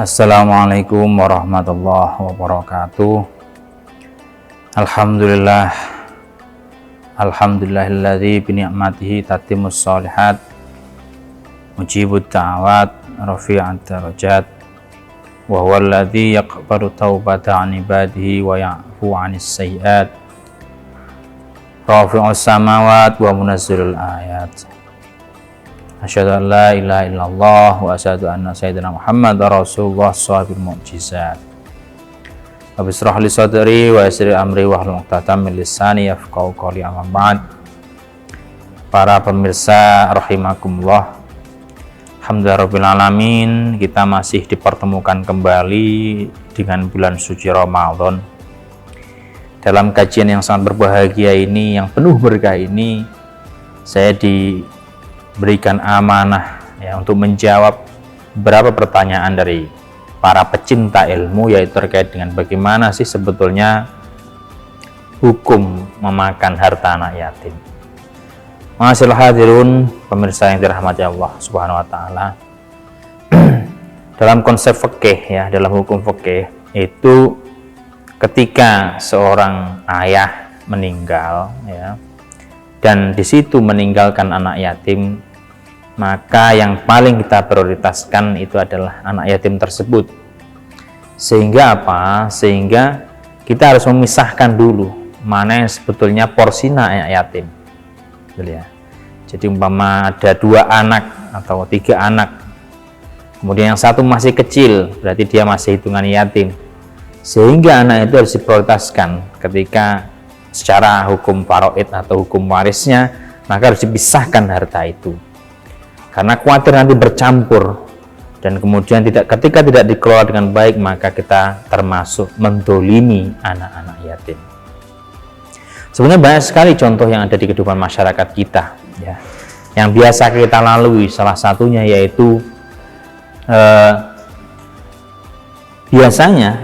Assalamualaikum warahmatullahi wabarakatuh. Alhamdulillahilladzi bini'matihi tatimmus shalihat, mujibud da'awat, rafi'at darajat, wa huwal ladzi yaqbalu taubata 'an ibadihi wa ya'fu 'anis sayyi'at, rafi'us samawati wa munazzilul ayat. Asyhadu an la ilaha illallah wa asyhadu anna sayyidina Muhammadar Rasulullah shahibul mu'jizat. Rabbi shrah li sadri wa yassir amri wahlul 'uqdatam min lisani yafqahu qawli, amma ba'd. Para pemirsa rahimakumullah, alhamdulillahirabbil alamin, kita masih dipertemukan kembali dengan bulan suci Ramadan. Dalam kajian yang sangat berbahagia ini, yang penuh berkah ini, saya diberikan amanah untuk menjawab beberapa pertanyaan dari para pecinta ilmu, yaitu terkait dengan bagaimana sih sebetulnya hukum memakan harta anak yatim. Ma'asyiral hadirun, pemirsa yang dirahmati Allah Subhanahu wa taala. Dalam konsep fikih, dalam hukum fikih itu, ketika seorang ayah meninggal dan di situ meninggalkan anak yatim, maka yang paling kita prioritaskan itu adalah anak yatim tersebut. Sehingga apa? Sehingga kita harus memisahkan dulu mana yang sebetulnya porsi anak yatim. Jadi umpama ada 2 anak atau 3 anak, kemudian yang satu masih kecil, berarti dia masih hitungan yatim. Sehingga anak itu harus diprioritaskan ketika secara hukum faraid atau hukum warisnya, maka harus dipisahkan harta itu. Karena khawatir nanti bercampur dan kemudian ketika tidak dikelola dengan baik, maka kita termasuk mendolimi anak-anak yatim. Sebenarnya banyak sekali contoh yang ada di kehidupan masyarakat kita, yang biasa kita lalui. Salah satunya yaitu biasanya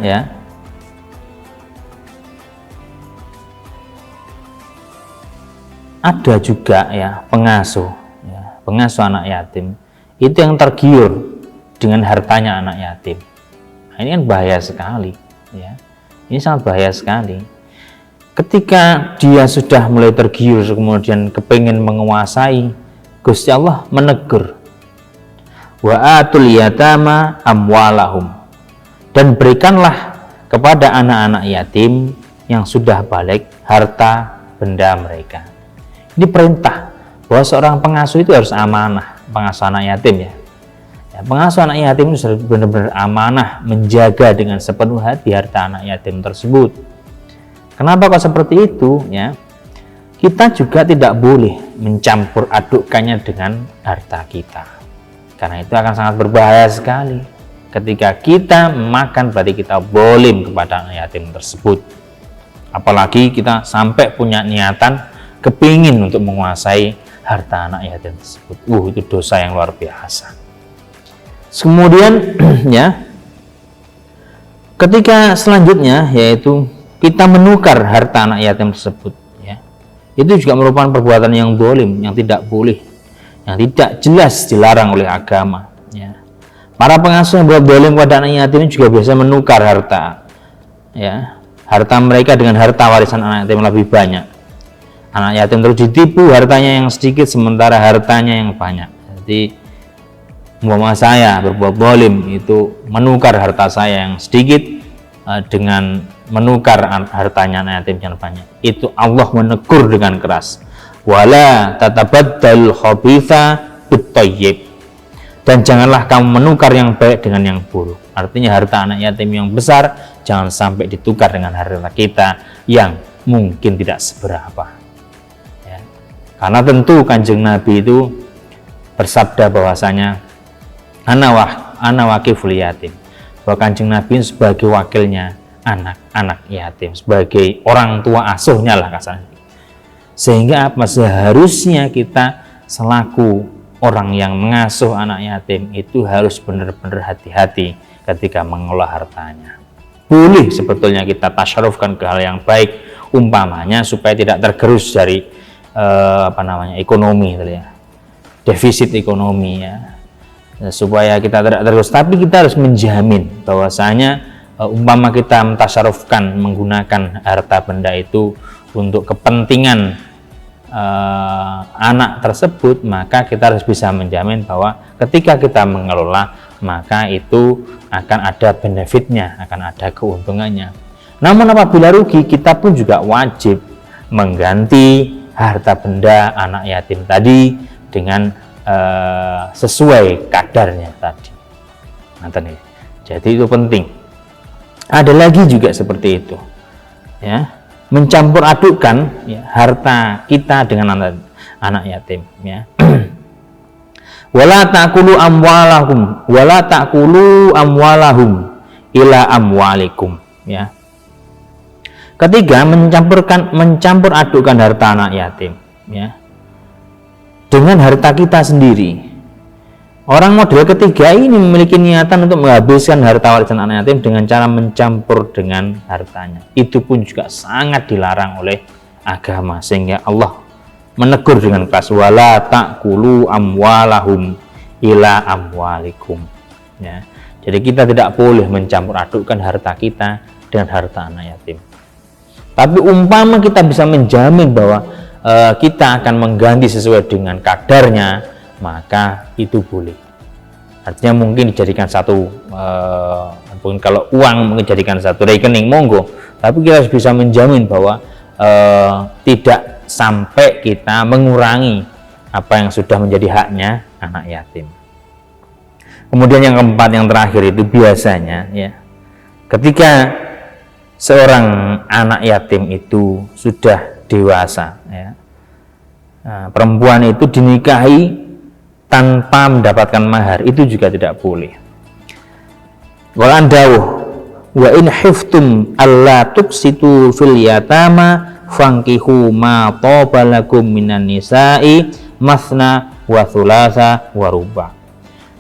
ada juga pengasuh anak yatim itu yang tergiur dengan hartanya anak yatim. Nah, ini kan bahaya sekali, ini sangat bahaya sekali. Ketika dia sudah mulai tergiur, kemudian kepingin menguasai, Gusti Allah menegur, wa atul yatama amwalahum, dan berikanlah kepada anak-anak yatim yang sudah balik harta benda mereka. Ini perintah bahwa seorang pengasuh itu harus amanah, pengasuh anak yatim pengasuh anak yatim itu harus benar-benar amanah, menjaga dengan sepenuh hati harta anak yatim tersebut. Kenapa kok seperti itu? Kita juga tidak boleh mencampur adukkannya dengan harta kita, karena itu akan sangat berbahaya sekali. Ketika kita makan, berarti kita zalim kepada anak yatim tersebut. Apalagi kita sampai punya niatan kepingin untuk menguasai harta anak yatim tersebut. Itu dosa yang luar biasa. Kemudian ketika selanjutnya yaitu kita menukar harta anak yatim tersebut, itu juga merupakan perbuatan yang zalim, yang tidak boleh, yang tidak jelas dilarang oleh agama. Para pengasuh yang berbuat zalim kepada anak yatim juga biasa menukar harta, harta mereka dengan harta warisan anak yatim lebih banyak. Anak yatim terus ditipu, hartanya yang sedikit sementara hartanya yang banyak. Jadi umpama saya berbuat zalim, itu menukar harta saya yang sedikit dengan menukar hartanya anak yatim yang banyak, itu Allah menegur dengan keras, wala tatabaddal khabitha bit-thayyib, dan janganlah kamu menukar yang baik dengan yang buruk. Artinya harta anak yatim yang besar jangan sampai ditukar dengan harta kita yang mungkin tidak seberapa. Karena tentu Kanjeng Nabi itu bersabda bahwasanya ana wakiful yatim, bahwa Kanjeng Nabi sebagai wakilnya anak-anak yatim, sebagai orang tua asuhnya lah kasarnya. Sehingga apa? Seharusnya kita selaku orang yang mengasuh anak yatim itu harus benar-benar hati-hati ketika mengelola hartanya. Boleh sebetulnya kita tasyarufkan ke hal yang baik, umpamanya supaya tidak tergerus dari ekonomi, defisit ekonomi supaya kita tidak terus. Tapi kita harus menjamin bahwasanya umpama kita mentasarufkan menggunakan harta benda itu untuk kepentingan anak tersebut, maka kita harus bisa menjamin bahwa ketika kita mengelola, maka itu akan ada benefitnya, akan ada keuntungannya. Namun apabila rugi, kita pun juga wajib mengganti harta benda anak yatim tadi dengan sesuai kadarnya tadi. Jadi itu penting. Ada lagi juga seperti itu, ya, mencampur adukkan ya, harta kita dengan anak yatim, ya. Wala ta'kulu amwalahum ila amwalikum, ya. Ketiga, mencampur adukkan harta anak yatim, ya, dengan harta kita sendiri. Orang model ketiga ini memiliki niatan untuk menghabiskan harta warisan anak yatim dengan cara mencampur dengan hartanya. Itu pun juga sangat dilarang oleh agama, sehingga Allah menegur dengan keras, wala ta'kulu amwalahum ila amwalikum, ya. Jadi kita tidak boleh mencampur adukkan harta kita dengan harta anak yatim. Tapi umpama kita bisa menjamin bahwa kita akan mengganti sesuai dengan kadarnya, maka itu boleh. Artinya mungkin dijadikan satu, mungkin kalau uang mungkin dijadikan satu rekening, monggo. Tapi kita harus bisa menjamin bahwa tidak sampai kita mengurangi apa yang sudah menjadi haknya anak yatim. Kemudian yang keempat, yang terakhir itu biasanya, ya, ketika seorang anak yatim itu sudah dewasa, ya, perempuan itu dinikahi tanpa mendapatkan mahar, itu juga tidak boleh. Wa andawuh wa in khiftum alla tuqsitu fil yatama fankihu ma taba lakum minan nisa'i masna wa thulatha wa ruba.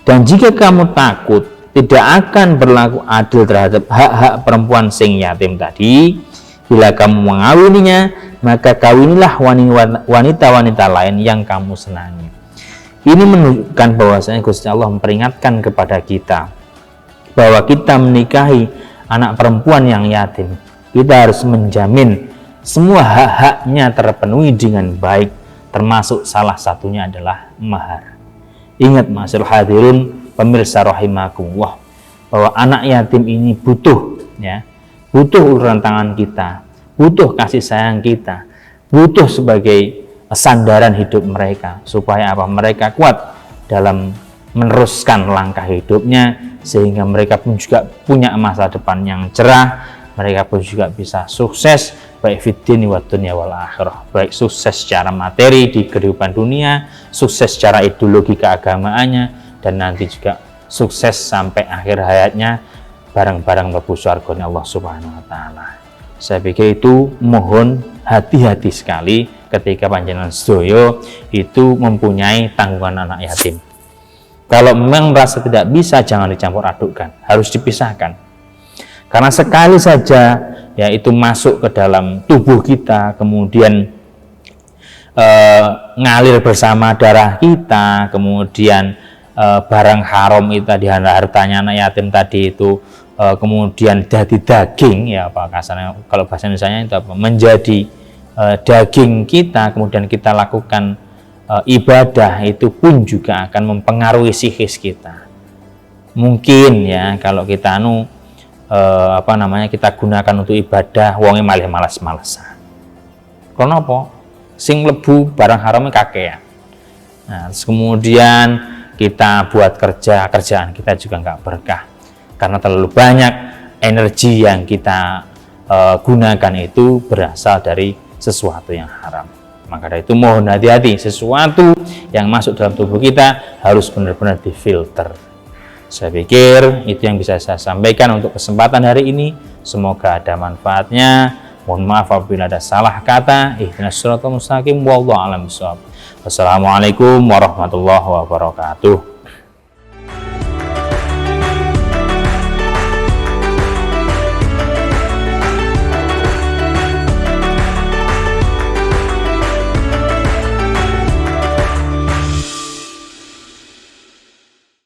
Dan jika kamu takut tidak akan berlaku adil terhadap hak-hak perempuan sing yatim tadi, bila kamu mengawininya, maka kawinilah wanita-wanita lain yang kamu senangi. Ini menunjukkan bahwasanya Gusti Allah memperingatkan kepada kita bahwa kita menikahi anak perempuan yang yatim, kita harus menjamin semua hak-haknya terpenuhi dengan baik, termasuk salah satunya adalah mahar. Ingat masyaallah hadirin pemirsa rahimakumullah, bahwa anak yatim ini butuh, ya, butuh uluran tangan kita, butuh kasih sayang kita, butuh sebagai sandaran hidup mereka, supaya apa? Mereka kuat dalam meneruskan langkah hidupnya, sehingga mereka pun juga punya masa depan yang cerah, mereka pun juga bisa sukses baik fiddini wa dunya wal akhirah, baik sukses secara materi di kehidupan dunia, sukses secara ideologi keagamaannya, dan nanti juga sukses sampai akhir hayatnya bareng-bareng mlebu surganya Allah Subhanahu wa taala. Saya pikir itu mohon hati-hati sekali ketika panjenengan sedoyo itu mempunyai tanggungan anak yatim. Kalau memang merasa tidak bisa, jangan dicampur adukkan, harus dipisahkan. Karena sekali saja ya itu masuk ke dalam tubuh kita, kemudian ngalir bersama darah kita, kemudian barang haram itu tadi, hartanya anak yatim tadi itu kemudian jadi daging, ya apa kasarnya kalau bahasa Indonesianya itu apa, menjadi daging kita, kemudian kita lakukan ibadah, itu pun juga akan mempengaruhi psikis kita. Mungkin ya kalau kita kita gunakan untuk ibadah, wonge malah malas-malesan. Karena apa? Sing mlebu barang haramnya kakean. Nah, terus kemudian kita buat kerjaan kita juga nggak berkah, karena terlalu banyak energi yang kita gunakan itu berasal dari sesuatu yang haram. Maka dari itu mohon hati-hati, sesuatu yang masuk dalam tubuh kita harus benar-benar difilter. Saya pikir itu yang bisa saya sampaikan untuk kesempatan hari ini. Semoga ada manfaatnya. Mohon maaf apabila ada salah kata. Ihdinas siratal mustaqim, wallahu a'lam bishawab. Wassalamualaikum warahmatullahi wabarakatuh.